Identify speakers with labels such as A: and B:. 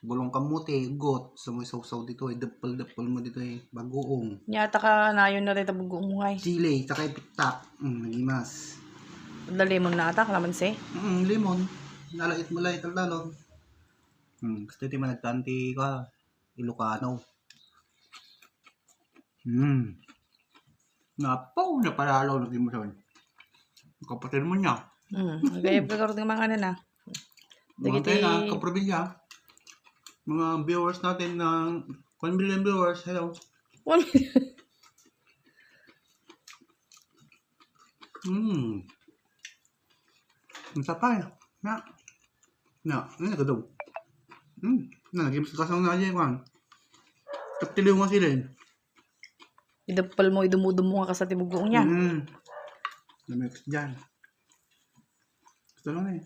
A: Bulong kamuti, got. Sa mo sausaw dito eh. Dapal mo dito eh. Bagoong.
B: Nyata ka na yun na rin tabugoong mo ngay.
A: Chile, saka ipitak. Nagimas.
B: Da lemon na ata, kalaman si.
A: Limon. Nalait mo lang italtalon. Gusto ito managtanti ka. Ilocano. Napaw na palalaw na mo siya. Kapatid mo niya.
B: Gayab ka karoon ng mga ano na.
A: Mga tayo na, kaprobinsya. Mga viewers natin ng 1 million viewers. Hello.
B: 1 million.
A: Ang sapay. Na. Ano ka daw? Naging kasang na dyan kan. Taptiliw mo sila.
B: Idapal mo, idumudumo ka sa tibugoong niya.
A: Lamig dyan. Gusto lang eh.